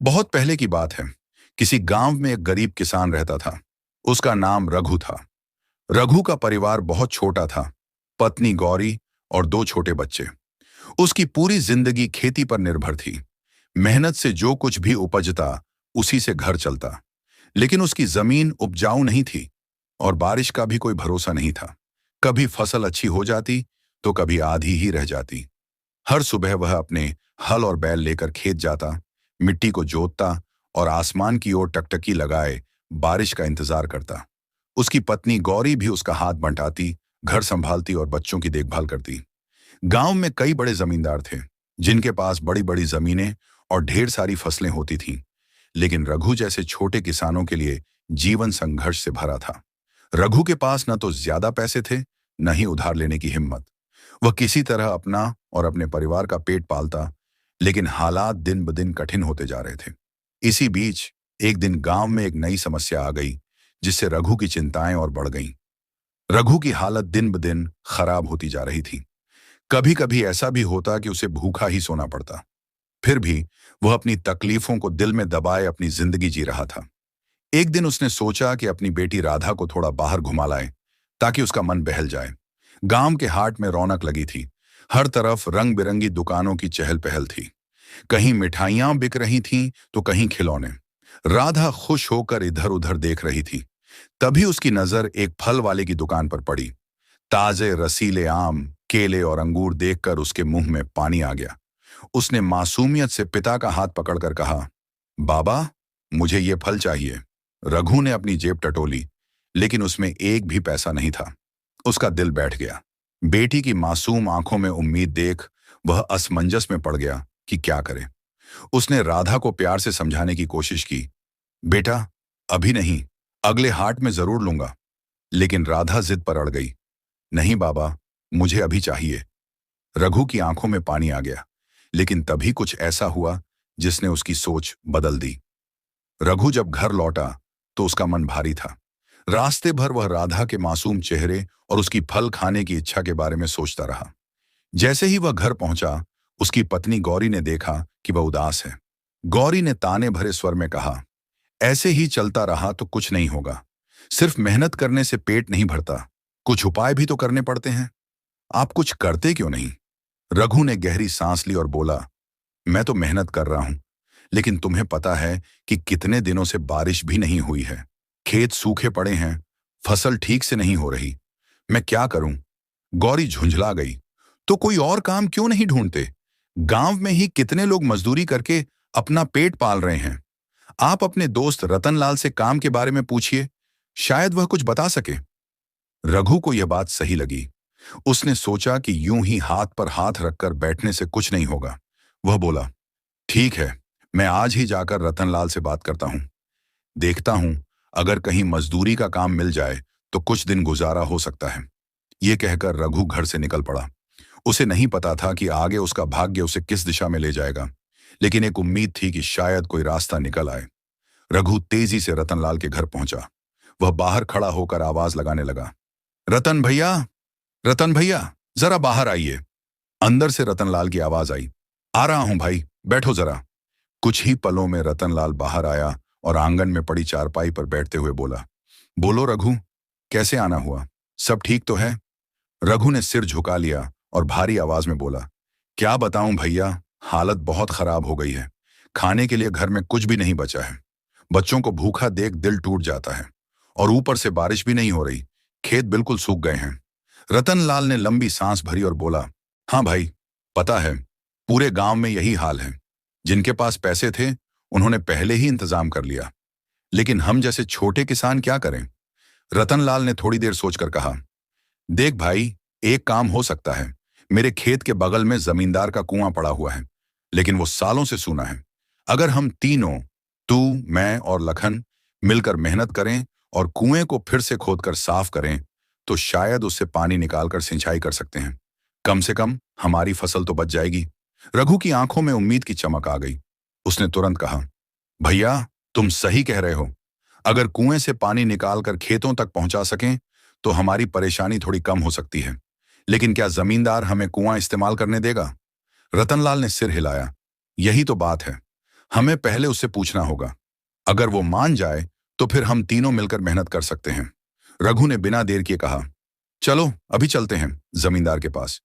बहुत पहले की बात है। किसी गांव में एक गरीब किसान रहता था। उसका नाम रघु था। रघु का परिवार बहुत छोटा था। पत्नी गौरी और दो छोटे बच्चे। उसकी पूरी जिंदगी खेती पर निर्भर थी। मेहनत से जो कुछ भी उपजता उसी से घर चलता। लेकिन उसकी जमीन उपजाऊ नहीं थी और बारिश का भी कोई भरोसा नहीं था। कभी फसल अच्छी हो जाती तो कभी आधी ही रह जाती। हर सुबह वह अपने हल और बैल लेकर खेत जाता, मिट्टी को जोतता और आसमान की ओर टकटकी लगाए बारिश का इंतजार करता। उसकी पत्नी गौरी भी उसका हाथ बंटाती, घर संभालती और बच्चों की देखभाल करती। गांव में कई बड़े जमींदार थे, जिनके पास बड़ी बड़ी जमीनें और ढेर सारी फसलें होती थीं। लेकिन रघु जैसे छोटे किसानों के लिए जीवन संघर्ष से भरा था। रघु के पास न तो ज्यादा पैसे थे, न ही उधार लेने की हिम्मत। वह किसी तरह अपना और अपने परिवार का पेट पालता, लेकिन हालात दिन ब दिन कठिन होते जा रहे थे। इसी बीच एक दिन गांव में एक नई समस्या आ गई, जिससे रघु की चिंताएं और बढ़ गईं। रघु की हालत दिन ब दिन खराब होती जा रही थी। कभी कभी ऐसा भी होता कि उसे भूखा ही सोना पड़ता। फिर भी वह अपनी तकलीफों को दिल में दबाए अपनी जिंदगी जी रहा था। एक दिन उसने सोचा कि अपनी बेटी राधा को थोड़ा बाहर घुमा लाए, ताकि उसका मन बहल जाए। गांव के हाट में रौनक लगी थी। हर तरफ रंग बिरंगी दुकानों की चहल पहल थी। कहीं मिठाइयां बिक रही थीं तो कहीं खिलौने। राधा खुश होकर इधर उधर देख रही थी। तभी उसकी नजर एक फल वाले की दुकान पर पड़ी। ताजे रसीले आम, केले और अंगूर देखकर उसके मुंह में पानी आ गया। उसने मासूमियत से पिता का हाथ पकड़कर कहा, बाबा, मुझे ये फल चाहिए। रघु ने अपनी जेब टटोली, लेकिन उसमें एक भी पैसा नहीं था। उसका दिल बैठ गया। बेटी की मासूम आंखों में उम्मीद देख वह असमंजस में पड़ गया कि क्या करे। उसने राधा को प्यार से समझाने की कोशिश की, बेटा, अभी नहीं, अगले हाट में जरूर लूंगा। लेकिन राधा जिद पर अड़ गई, नहीं बाबा, मुझे अभी चाहिए। रघु की आंखों में पानी आ गया, लेकिन तभी कुछ ऐसा हुआ जिसने उसकी सोच बदल दी। रघु जब घर लौटा तो उसका मन भारी था। रास्ते भर वह राधा के मासूम चेहरे और उसकी फल खाने की इच्छा के बारे में सोचता रहा। जैसे ही वह घर पहुंचा, उसकी पत्नी गौरी ने देखा कि वह उदास है। गौरी ने ताने भरे स्वर में कहा, ऐसे ही चलता रहा तो कुछ नहीं होगा। सिर्फ मेहनत करने से पेट नहीं भरता, कुछ उपाय भी तो करने पड़ते हैं। आप कुछ करते क्यों नहीं? रघु ने गहरी सांस ली और बोला, मैं तो मेहनत कर रहा हूं, लेकिन तुम्हें पता है कि कितने दिनों से बारिश भी नहीं हुई है। खेत सूखे पड़े हैं, फसल ठीक से नहीं हो रही। मैं क्या करूं? गौरी झुंझला गई। तो कोई और काम क्यों नहीं ढूंढते? गांव में ही कितने लोग मजदूरी करके अपना पेट पाल रहे हैं। आप अपने दोस्त रतनलाल से काम के बारे में पूछिए, शायद वह कुछ बता सके। रघु को यह बात सही लगी। उसने सोचा कि यूं ही हाथ पर हाथ रखकर बैठने से कुछ नहीं होगा। वह बोला, ठीक है, मैं आज ही जाकर रतनलाल से बात करता हूं। देखता हूं, अगर कहीं मजदूरी का काम मिल जाए तो कुछ दिन गुजारा हो सकता है। ये कहकर रघु घर से निकल पड़ा। उसे नहीं पता था कि आगे उसका भाग्य उसे किस दिशा में ले जाएगा, लेकिन एक उम्मीद थी कि शायद कोई रास्ता निकल आए। रघु तेजी से रतनलाल के घर पहुंचा। वह बाहर खड़ा होकर आवाज लगाने लगा, रतन भैया, रतन भैया, जरा बाहर आइए। अंदर से रतनलाल की आवाज आई, आ रहा हूं भाई, बैठो जरा। कुछ ही पलों में रतनलाल बाहर आया और आंगन में पड़ी चारपाई पर बैठते हुए बोला, बोलो रघु, कैसे आना हुआ? सब ठीक तो है? रघु ने सिर झुका लिया और भारी आवाज में बोला, क्या बताऊं भैया, हालत बहुत खराब हो गई है। खाने के लिए घर में कुछ भी नहीं बचा है। बच्चों को भूखा देख दिल टूट जाता है, और ऊपर से बारिश भी नहीं हो रही। खेत बिल्कुल सूख गए हैं। रतनलाल ने लंबी सांस भरी और बोला, हाँ भाई, पता है, पूरे गांव में यही हाल है। जिनके पास पैसे थे उन्होंने पहले ही इंतजाम कर लिया, लेकिन हम जैसे छोटे किसान क्या करें? रतनलाल ने थोड़ी देर सोचकर कहा, देख भाई, एक काम हो सकता है। मेरे खेत के बगल में जमींदार का कुआं पड़ा हुआ है, लेकिन वो सालों से सूना है। अगर हम तीनों, तू, मैं और लखन, मिलकर मेहनत करें और कुएं को फिर से खोदकर साफ करें तो शायद उससे पानी निकालकर सिंचाई कर सकते हैं। कम से कम हमारी फसल तो बच जाएगी। रघु की आंखों में उम्मीद की चमक आ गई। उसने तुरंत कहा, भैया, तुम सही कह रहे हो। अगर कुएं से पानी निकालकर खेतों तक पहुंचा सकें तो हमारी परेशानी थोड़ी कम हो सकती है। लेकिन क्या जमींदार हमें कुआं इस्तेमाल करने देगा? रतनलाल ने सिर हिलाया, यही तो बात है। हमें पहले उससे पूछना होगा। अगर वो मान जाए तो फिर हम तीनों मिलकर मेहनत कर सकते हैं। रघु ने बिना देर किए कहा, चलो अभी चलते हैं जमींदार के पास।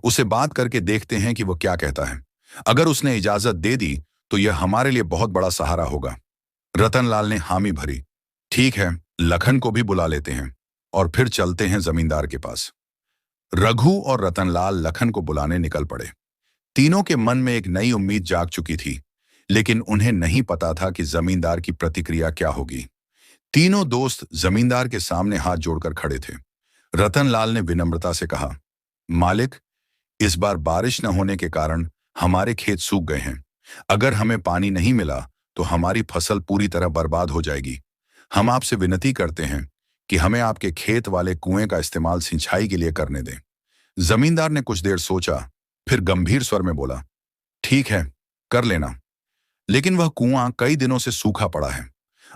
उसे बात करके देखते हैं कि वो क्या कहता है। अगर उसने इजाजत दे दी तो यह हमारे लिए बहुत बड़ा सहारा होगा। रतनलाल ने हामी भरी। ठीक है, लखन को भी बुला लेते हैं और फिर चलते हैं जमींदार के पास। रघु और रतनलाल लखन को बुलाने निकल पड़े। तीनों के मन में एक नई उम्मीद जाग चुकी थी, लेकिन उन्हें नहीं पता था कि जमींदार की प्रतिक्रिया क्या होगी। तीनों दोस्त जमींदार के सामने हाथ जोड़कर खड़े थे। रतनलाल ने विनम्रता से कहा, मालिक, इस बार बारिश न होने के कारण हमारे खेत सूख गए हैं। अगर हमें पानी नहीं मिला तो हमारी फसल पूरी तरह बर्बाद हो जाएगी। हम आपसे विनती करते हैं कि हमें आपके खेत वाले कुएं का इस्तेमाल सिंचाई के लिए करने दें। जमींदार ने कुछ देर सोचा, फिर गंभीर स्वर में बोला, ठीक है, कर लेना, लेकिन वह कुआं कई दिनों से सूखा पड़ा है।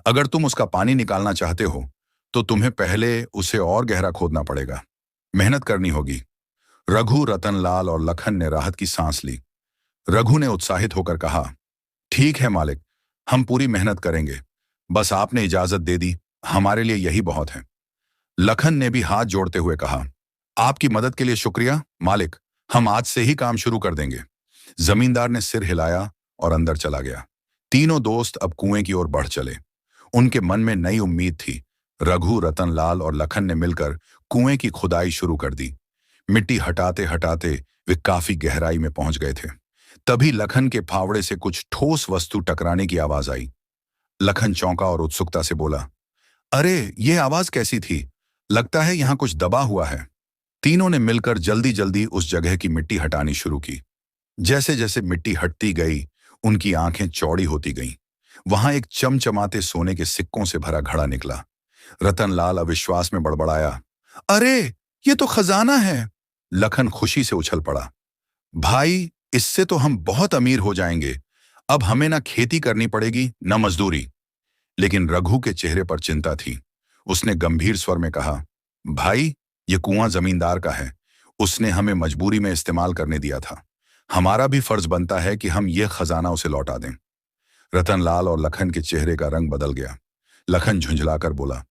अगर तुम उसका पानी निकालना चाहते हो तो तुम्हें पहले उसे और गहरा खोदना पड़ेगा। मेहनत करनी होगी। रघु, रतनलाल और लखन ने राहत की सांस ली। रघु ने उत्साहित होकर कहा, ठीक है मालिक, हम पूरी मेहनत करेंगे। बस आपने इजाजत दे दी, हमारे लिए यही बहुत है। लखन ने भी हाथ जोड़ते हुए कहा, आपकी मदद के लिए शुक्रिया मालिक, हम आज से ही काम शुरू कर देंगे। जमींदार ने सिर हिलाया और अंदर चला गया। तीनों दोस्त अब कुएं की ओर बढ़ चले। उनके मन में नई उम्मीद थी। रघु, रतनलाल और लखन ने मिलकर कुएं की खुदाई शुरू कर दी। मिट्टी हटाते हटाते वे काफी गहराई में पहुंच गए थे। तभी लखन के फावड़े से कुछ ठोस वस्तु टकराने की आवाज आई। लखन चौंका और उत्सुकता से बोला, अरे, ये आवाज कैसी थी? लगता है यहां कुछ दबा हुआ है। तीनों ने मिलकर जल्दी जल्दी उस जगह की मिट्टी हटानी शुरू की। जैसे जैसे मिट्टी हटती गई, उनकी आंखें चौड़ी होती गईं। वहां एक चमचमाते सोने के सिक्कों से भरा घड़ा निकला। रतनलाल अविश्वास में बड़बड़ाया, अरे, ये तो खजाना है। लखन खुशी से उछल पड़ा, भाई, इससे तो हम बहुत अमीर हो जाएंगे। अब हमें ना खेती करनी पड़ेगी न मजदूरी। लेकिन रघु के चेहरे पर चिंता थी। उसने गंभीर स्वर में कहा, भाई, ये कुआं जमींदार का है। उसने हमें मजबूरी में इस्तेमाल करने दिया था। हमारा भी फर्ज बनता है कि हम यह खजाना उसे लौटा दें। रतनलाल और लखन के चेहरे का रंग बदल गया। लखन झुंझलाकर बोला,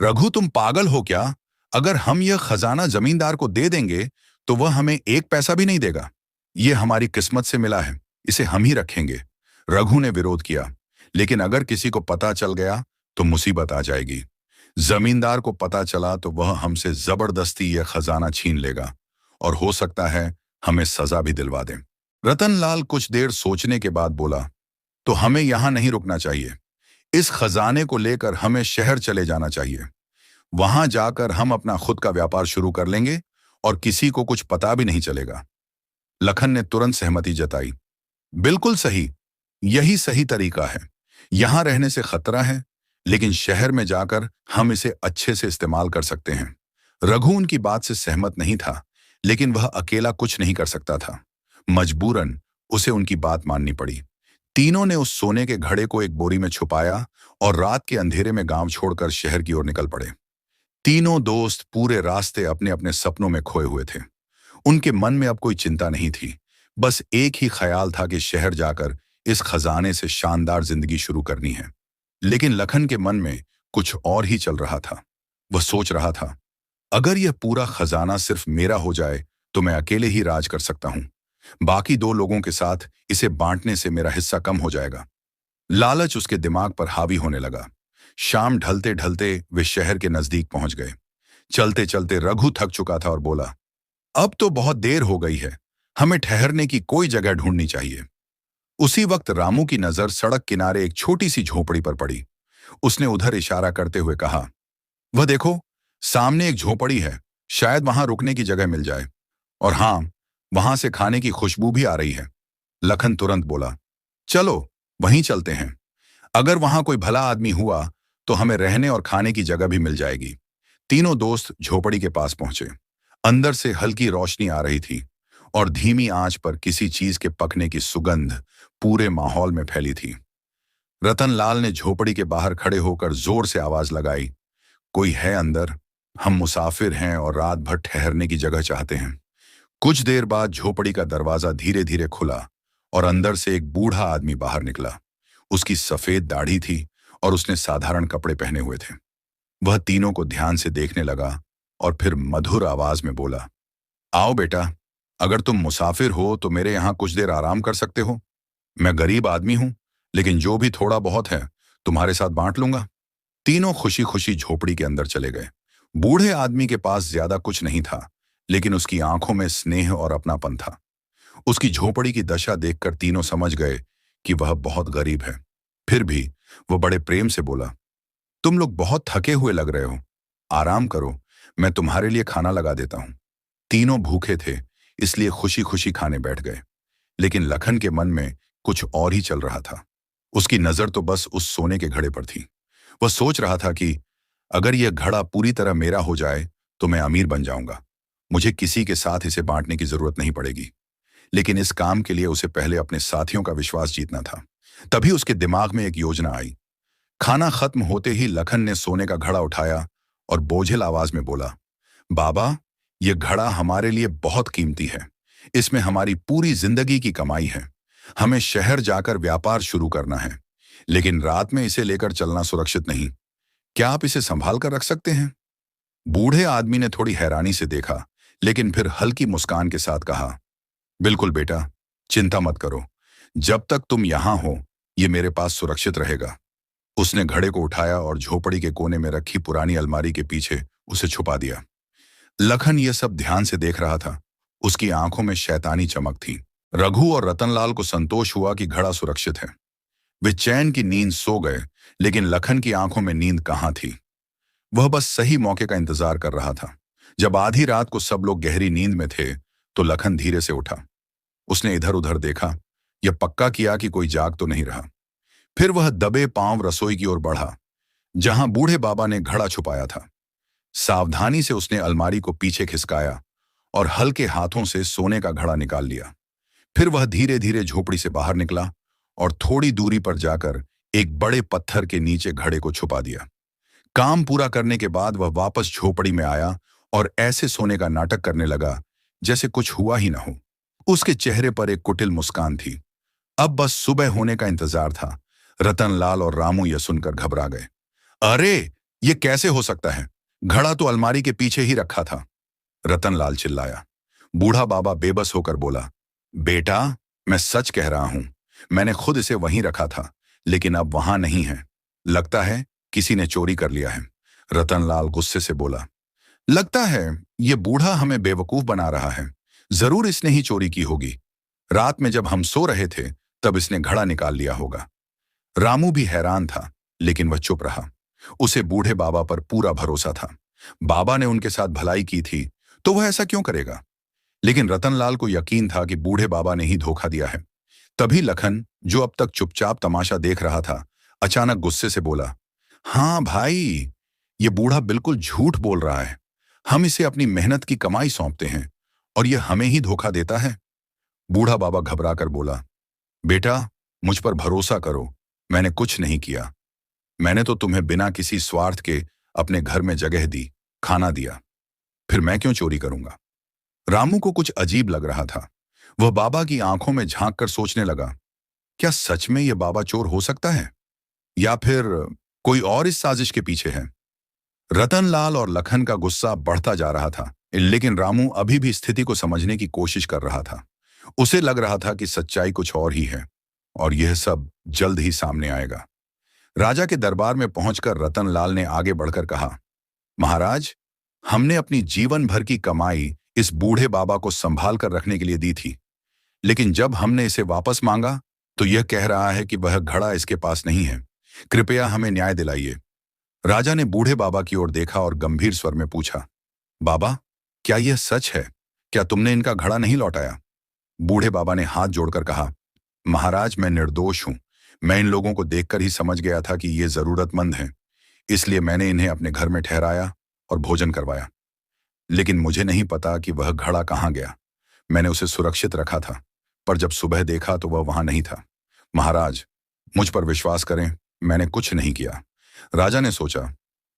रघु, तुम पागल हो क्या? अगर हम यह खजाना जमींदार को दे देंगे तो वह हमें एक पैसा भी नहीं देगा। यह हमारी किस्मत से मिला है, इसे हम ही रखेंगे। रघु ने विरोध किया, लेकिन अगर किसी को पता चल गया तो मुसीबत आ जाएगी। जमींदार को पता चला तो वह हमसे जबरदस्ती यह खजाना छीन लेगा और हो सकता है हमें सजा भी दिलवा दे। रतनलाल कुछ देर सोचने के बाद बोला, तो हमें यहां नहीं रुकना चाहिए। इस खजाने को लेकर हमें शहर चले जाना चाहिए। वहां जाकर हम अपना खुद का व्यापार शुरू कर लेंगे और किसी को कुछ पता भी नहीं चलेगा। लखन ने तुरंत सहमति जताई, बिल्कुल सही, यही सही तरीका है। यहां रहने से खतरा है, लेकिन शहर में जाकर हम इसे अच्छे से इस्तेमाल कर सकते हैं। रघु उनकी बात से सहमत नहीं था, लेकिन वह अकेला कुछ नहीं कर सकता था। मजबूरन उसे उनकी बात माननी पड़ी। तीनों ने उस सोने के घड़े को एक बोरी में छुपाया और रात के अंधेरे में गांव छोड़कर शहर की ओर निकल पड़े। तीनों दोस्त पूरे रास्ते अपने अपने सपनों में खोए हुए थे। उनके मन में अब कोई चिंता नहीं थी। बस एक ही ख्याल था कि शहर जाकर इस खजाने से शानदार जिंदगी शुरू करनी है। लेकिन लखन के मन में कुछ और ही चल रहा था। वह सोच रहा था, अगर यह पूरा खजाना सिर्फ मेरा हो जाए तो मैं अकेले ही राज कर सकता हूं। बाकी दो लोगों के साथ इसे बांटने से मेरा हिस्सा कम हो जाएगा। लालच उसके दिमाग पर हावी होने लगा। शाम ढलते ढलते वे शहर के नजदीक पहुंच गए। चलते चलते रघु थक चुका था और बोला, अब तो बहुत देर हो गई है, हमें ठहरने की कोई जगह ढूंढनी चाहिए। उसी वक्त रामू की नजर सड़क किनारे एक छोटी सी झोपड़ी पर पड़ी। उसने उधर इशारा करते हुए कहा, वह देखो, सामने एक झोपड़ी है, शायद वहां रुकने की जगह मिल जाए। और हां, वहां से खाने की खुशबू भी आ रही है। लखन तुरंत बोला, चलो वहीं चलते हैं। अगर वहां कोई भला आदमी हुआ तो हमें रहने और खाने की जगह भी मिल जाएगी। तीनों दोस्त झोपड़ी के पास पहुंचे। अंदर से हल्की रोशनी आ रही थी और धीमी आंच पर किसी चीज के पकने की सुगंध पूरे माहौल में फैली थी। रतनलाल ने झोपड़ी के बाहर खड़े होकर जोर से आवाज लगाई, कोई है अंदर? हम मुसाफिर हैं और रात भर ठहरने की जगह चाहते हैं। कुछ देर बाद झोपड़ी का दरवाजा धीरे धीरे खुला और अंदर से एक बूढ़ा आदमी बाहर निकला। उसकी सफेद दाढ़ी थी और उसने साधारण कपड़े पहने हुए थे। वह तीनों को ध्यान से देखने लगा और फिर मधुर आवाज में बोला, आओ बेटा, अगर तुम मुसाफिर हो तो मेरे यहां कुछ देर आराम कर सकते हो। मैं गरीब आदमी हूं, लेकिन जो भी थोड़ा बहुत है तुम्हारे साथ बांट लूंगा। तीनों खुशी खुशी झोपड़ी के अंदर चले गए। बूढ़े आदमी के पास ज्यादा कुछ नहीं था, लेकिन उसकी आंखों में स्नेह और अपनापन था। उसकी झोपड़ी की दशा देखकर तीनों समझ गए कि वह बहुत गरीब है। फिर भी वह बड़े प्रेम से बोला, तुम लोग बहुत थके हुए लग रहे हो, आराम करो, मैं तुम्हारे लिए खाना लगा देता हूं। तीनों भूखे थे, इसलिए खुशी खुशी खाने बैठ गए। लेकिन लखन के मन में कुछ और ही चल रहा था। उसकी नजर तो बस उस सोने के घड़े पर थी। वह सोच रहा था कि अगर यह घड़ा पूरी तरह मेरा हो जाए तो मैं अमीर बन जाऊंगा। मुझे किसी के साथ इसे बांटने की जरूरत नहीं पड़ेगी। लेकिन इस काम के लिए उसे पहले अपने साथियों का विश्वास जीतना था। तभी उसके दिमाग में एक योजना आई। खाना खत्म होते ही लखन ने सोने का घड़ा उठाया और बोझिल आवाज में बोला, बाबा, यह घड़ा हमारे लिए बहुत कीमती है। इसमें हमारी पूरी जिंदगी की कमाई है। हमें शहर जाकर व्यापार शुरू करना है, लेकिन रात में इसे लेकर चलना सुरक्षित नहीं। क्या आप इसे संभाल कर रख सकते हैं? बूढ़े आदमी ने थोड़ी हैरानी से देखा, लेकिन फिर हल्की मुस्कान के साथ कहा, बिल्कुल बेटा, चिंता मत करो। जब तक तुम यहां हो, ये मेरे पास सुरक्षित रहेगा। उसने घड़े को उठाया और झोपड़ी के कोने में रखी पुरानी अलमारी के पीछे उसे छुपा दिया। लखन ये सब ध्यान से देख रहा था। उसकी आंखों में शैतानी चमक थी। रघु और रतनलाल को संतोष हुआ कि घड़ा सुरक्षित है। वे चैन की नींद सो गए, लेकिन लखन की आंखों में नींद कहाँ थी। वह बस सही मौके का इंतजार कर रहा था। जब आधी रात को सब लोग गहरी नींद में थे, तो लखन धीरे से उठा। उसने इधर उधर देखा, यह पक्का किया कि कोई जाग तो नहीं रहा। फिर वह दबे पांव रसोई की ओर बढ़ा, जहां बूढ़े बाबा ने घड़ा छुपाया था। सावधानी से उसने अलमारी को पीछे खिसकाया और हल्के हाथों से सोने का घड़ा निकाल लिया। फिर वह धीरे धीरे झोपड़ी से बाहर निकला और थोड़ी दूरी पर जाकर एक बड़े पत्थर के नीचे घड़े को छुपा दिया। काम पूरा करने के बाद वह वापस झोपड़ी में आया और ऐसे सोने का नाटक करने लगा जैसे कुछ हुआ ही ना हो। उसके चेहरे पर एक कुटिल मुस्कान थी। अब बस सुबह होने का इंतजार था। रतनलाल और रामू यह सुनकर घबरा गए। अरे, ये कैसे हो सकता है? घड़ा तो अलमारी के पीछे ही रखा था। रतनलाल चिल्लाया। बूढ़ा बाबा बेबस होकर बोला, बेटा, मैं सच कह रहा हूं। मैंने खुद इसे वहीं रखा था, लेकिन अब वहां नहीं है। लगता है किसी ने चोरी कर लिया है। रतनलाल गुस्से से बोला, लगता है ये बूढ़ा हमें बेवकूफ बना रहा है। जरूर इसने ही चोरी की होगी। रात में जब हम सो रहे थे, तब इसने घड़ा निकाल लिया होगा। रामू भी हैरान था, लेकिन वह चुप रहा। उसे बूढ़े बाबा पर पूरा भरोसा था। बाबा ने उनके साथ भलाई की थी, तो वह ऐसा क्यों करेगा? लेकिन रतनलाल को यकीन था कि बूढ़े बाबा ने ही धोखा दिया है। तभी लखन, जो अब तक चुपचाप तमाशा देख रहा था, अचानक गुस्से से बोला, हाँ भाई, ये बूढ़ा बिल्कुल झूठ बोल रहा है। हम इसे अपनी मेहनत की कमाई सौंपते हैं और यह हमें ही धोखा देता है। बूढ़ा बाबा घबरा कर बोला, बेटा, मुझ पर भरोसा करो, मैंने कुछ नहीं किया। मैंने तो तुम्हें बिना किसी स्वार्थ के अपने घर में जगह दी, खाना दिया। फिर मैं क्यों चोरी करूंगा? रामू को कुछ अजीब लग रहा था। वह बाबा की आंखों में झांक कर सोचने लगा, क्या सच में यह बाबा चोर हो सकता है, या फिर कोई और इस साजिश के पीछे है? रतनलाल और लखन का गुस्सा बढ़ता जा रहा था, लेकिन रामू अभी भी स्थिति को समझने की कोशिश कर रहा था। उसे लग रहा था कि सच्चाई कुछ और ही है और यह सब जल्द ही सामने आएगा। राजा के दरबार में पहुंचकर रतनलाल ने आगे बढ़कर कहा, महाराज, हमने अपनी जीवन भर की कमाई इस बूढ़े बाबा को संभाल कर रखने के लिए दी थी, लेकिन जब हमने इसे वापस मांगा तो यह कह रहा है कि वह घड़ा इसके पास नहीं है। कृपया हमें न्याय दिलाइए। राजा ने बूढ़े बाबा की ओर देखा और गंभीर स्वर में पूछा, बाबा, क्या यह सच है? क्या तुमने इनका घड़ा नहीं लौटाया? बूढ़े बाबा ने हाथ जोड़कर कहा, महाराज, मैं निर्दोष हूं। मैं इन लोगों को देखकर ही समझ गया था कि ये जरूरतमंद हैं, इसलिए मैंने इन्हें अपने घर में ठहराया और भोजन करवाया। लेकिन मुझे नहीं पता कि वह घड़ा कहाँ गया। मैंने उसे सुरक्षित रखा था, पर जब सुबह देखा तो वह वहां नहीं था। महाराज, मुझ पर विश्वास करें, मैंने कुछ नहीं किया। राजा ने सोचा,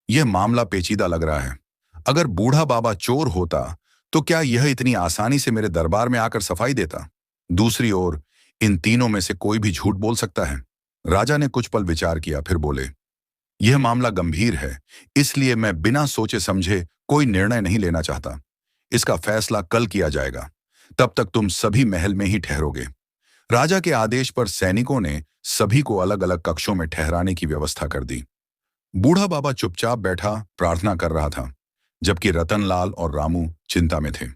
यह मामला पेचीदा लग रहा है। अगर बूढ़ा बाबा चोर होता तो क्या यह इतनी आसानी से मेरे दरबार में आकर सफाई देता? दूसरी ओर इन तीनों में से कोई भी झूठ बोल सकता है। राजा ने कुछ पल विचार किया, फिर बोले, यह मामला गंभीर है, इसलिए मैं बिना सोचे समझे कोई निर्णय नहीं लेना चाहता। इसका फैसला कल किया जाएगा। तब तक तुम सभी महल में ही ठहरोगे। राजा के आदेश पर सैनिकों ने सभी को अलग अलग कक्षों में ठहराने की व्यवस्था कर दी। बूढ़ा बाबा चुपचाप बैठा प्रार्थना कर रहा था, जबकि रतनलाल और रामू चिंता में थे।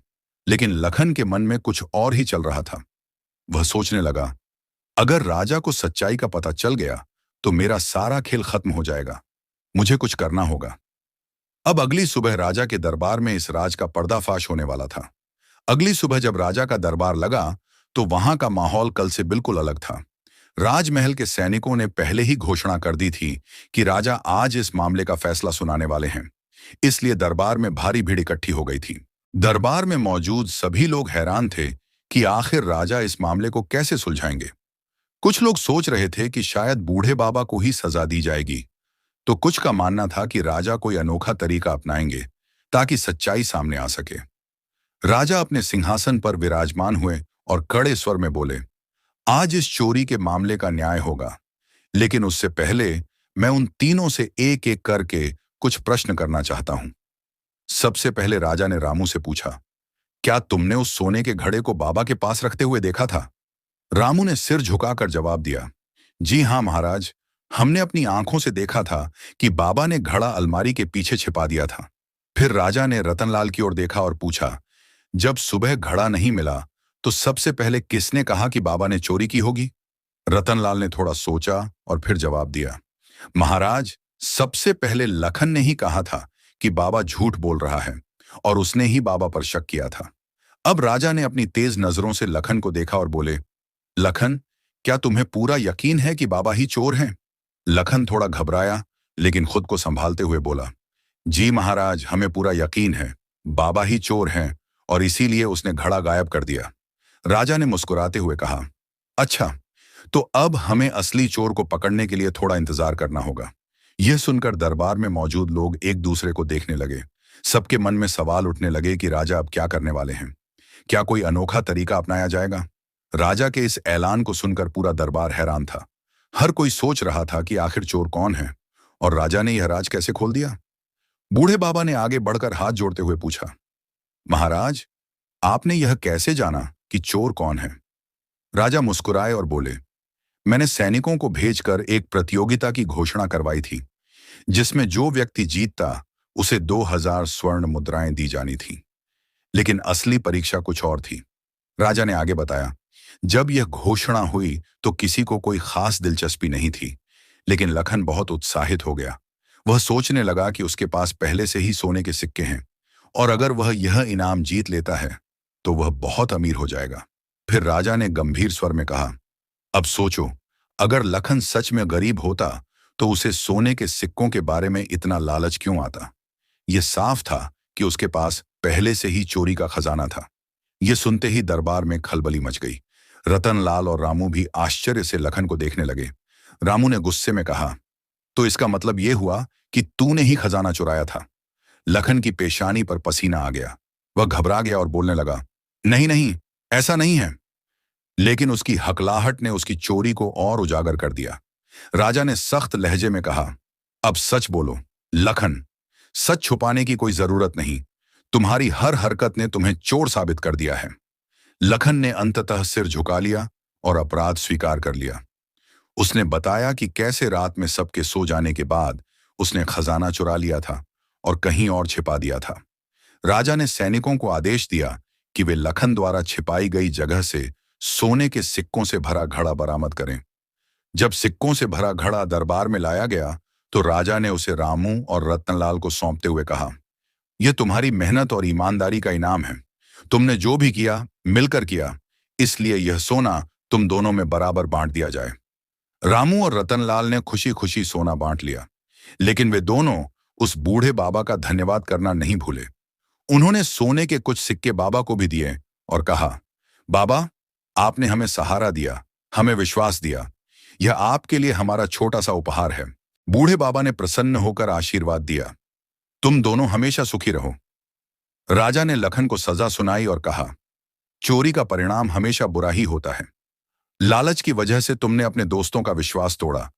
लेकिन लखन के मन में कुछ और ही चल रहा था। वह सोचने लगा, अगर राजा को सच्चाई का पता चल गया तो मेरा सारा खेल खत्म हो जाएगा। मुझे कुछ करना होगा। अब अगली सुबह राजा के दरबार में इस राज का पर्दाफाश होने वाला था। अगली सुबह जब राजा का दरबार लगा तो वहां का माहौल कल से बिल्कुल अलग था। राजमहल के सैनिकों ने पहले ही घोषणा कर दी थी कि राजा आज इस मामले का फैसला सुनाने वाले हैं, इसलिए दरबार में भारी भीड़ इकट्ठी हो गई थी। दरबार में मौजूद सभी लोग हैरान थे कि आखिर राजा इस मामले को कैसे सुलझाएंगे। कुछ लोग सोच रहे थे कि शायद बूढ़े बाबा को ही सजा दी जाएगी, तो कुछ का मानना था कि राजा कोई अनोखा तरीका अपनाएंगे ताकि सच्चाई सामने आ सके। राजा अपने सिंहासन पर विराजमान हुए और कड़े स्वर में बोले, आज इस चोरी के मामले का न्याय होगा, लेकिन उससे पहले मैं उन तीनों से एक एक करके कुछ प्रश्न करना चाहता हूं। सबसे पहले राजा ने रामू से पूछा, क्या तुमने उस सोने के घड़े को बाबा के पास रखते हुए देखा था? रामू ने सिर झुकाकर जवाब दिया, जी हां महाराज, हमने अपनी आंखों से देखा था कि बाबा ने घड़ा अलमारी के पीछे छिपा दिया था। फिर राजा ने रतनलाल की ओर देखा और पूछा, जब सुबह घड़ा नहीं मिला तो सबसे पहले किसने कहा कि बाबा ने चोरी की होगी? रतनलाल ने थोड़ा सोचा और फिर जवाब दिया, महाराज, सबसे पहले लखन ने ही कहा था कि बाबा झूठ बोल रहा है और उसने ही बाबा पर शक किया था। अब राजा ने अपनी तेज नजरों से लखन को देखा और बोले, लखन, क्या तुम्हें पूरा यकीन है कि बाबा ही चोर हैं? लखन थोड़ा घबराया, लेकिन खुद को संभालते हुए बोला, जी महाराज, हमें पूरा यकीन है, बाबा ही चोर हैं और इसीलिए उसने घड़ा गायब कर दिया। राजा ने मुस्कुराते हुए कहा, अच्छा, तो अब हमें असली चोर को पकड़ने के लिए थोड़ा इंतजार करना होगा। यह सुनकर दरबार में मौजूद लोग एक दूसरे को देखने लगे। सबके मन में सवाल उठने लगे कि राजा अब क्या करने वाले हैं। क्या कोई अनोखा तरीका अपनाया जाएगा? राजा के इस ऐलान को सुनकर पूरा दरबार हैरान था। हर कोई सोच रहा था कि आखिर चोर कौन है और राजा ने यह राज कैसे खोल दिया। बूढ़े बाबा ने आगे बढ़कर हाथ जोड़ते हुए पूछा, महाराज, आपने यह कैसे जाना कि चोर कौन है? राजा मुस्कुराए और बोले, मैंने सैनिकों को भेजकर एक प्रतियोगिता की घोषणा करवाई थी, जिसमें जो व्यक्ति जीतता उसे 2000 स्वर्ण मुद्राएं दी जानी थी। लेकिन असली परीक्षा कुछ और थी। राजा ने आगे बताया, जब यह घोषणा हुई तो किसी को कोई खास दिलचस्पी नहीं थी, लेकिन लखन बहुत उत्साहित हो गया। वह सोचने लगा कि उसके पास पहले से ही सोने के सिक्के हैं और अगर वह यह इनाम जीत लेता है तो वह बहुत अमीर हो जाएगा। फिर राजा ने गंभीर स्वर में कहा, अब सोचो, अगर लखन सच में गरीब होता तो उसे सोने के सिक्कों के बारे में इतना लालच क्यों आता? यह साफ था कि उसके पास पहले से ही चोरी का खजाना था। यह सुनते ही दरबार में खलबली मच गई। रतनलाल और रामू भी आश्चर्य से लखन को देखने लगे। रामू ने गुस्से में कहा, तो इसका मतलब यह हुआ कि तूने ही खजाना चुराया था? लखन की पेशानी पर पसीना आ गया। वह घबरा गया और बोलने लगा, नहीं नहीं, ऐसा नहीं है। लेकिन उसकी हकलाहट ने उसकी चोरी को और उजागर कर दिया। राजा ने सख्त लहजे में कहा, अब सच बोलो लखन, सच छुपाने की कोई जरूरत नहीं। तुम्हारी हर हरकत ने तुम्हें चोर साबित कर दिया है। लखन ने अंततः सिर झुका लिया और अपराध स्वीकार कर लिया। उसने बताया कि कैसे रात में सबके सो जाने के बाद उसने खजाना चुरा लिया था और कहीं और छिपा दिया था। राजा ने सैनिकों को आदेश दिया कि वे लखन द्वारा छिपाई गई जगह से सोने के सिक्कों से भरा घड़ा बरामद करें। जब सिक्कों से भरा घड़ा दरबार में लाया गया तो राजा ने उसे रामू और रत्नलाल को सौंपते हुए कहा, यह तुम्हारी मेहनत और ईमानदारी का इनाम है। तुमने जो भी किया मिलकर किया, इसलिए यह सोना तुम दोनों में बराबर बांट दिया जाए। रामू और रतनलाल ने खुशी खुशी सोना बांट लिया, लेकिन वे दोनों उस बूढ़े बाबा का धन्यवाद करना नहीं भूले। उन्होंने सोने के कुछ सिक्के बाबा को भी दिए और कहा, बाबा, आपने हमें सहारा दिया, हमें विश्वास दिया। यह आपके लिए हमारा छोटा सा उपहार है। बूढ़े बाबा ने प्रसन्न होकर आशीर्वाद दिया, तुम दोनों हमेशा सुखी रहो। राजा ने लखन को सजा सुनाई और कहा, चोरी का परिणाम हमेशा बुरा ही होता है। लालच की वजह से तुमने अपने दोस्तों का विश्वास तोड़ा,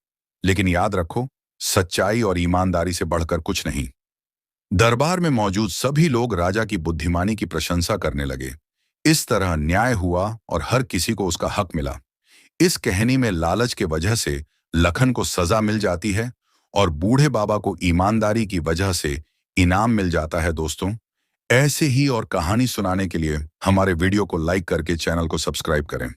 लेकिन याद रखो, सच्चाई और ईमानदारी से बढ़कर कुछ नहीं। दरबार में मौजूद सभी लोग राजा की बुद्धिमानी की प्रशंसा करने लगे। इस तरह न्याय हुआ और हर किसी को उसका हक मिला। इस कहानी में लालच के वजह से लखन को सजा मिल जाती है और बूढ़े बाबा को ईमानदारी की वजह से इनाम मिल जाता है। दोस्तों, ऐसे ही और कहानी सुनाने के लिए हमारे वीडियो को लाइक करके चैनल को सब्सक्राइब करें।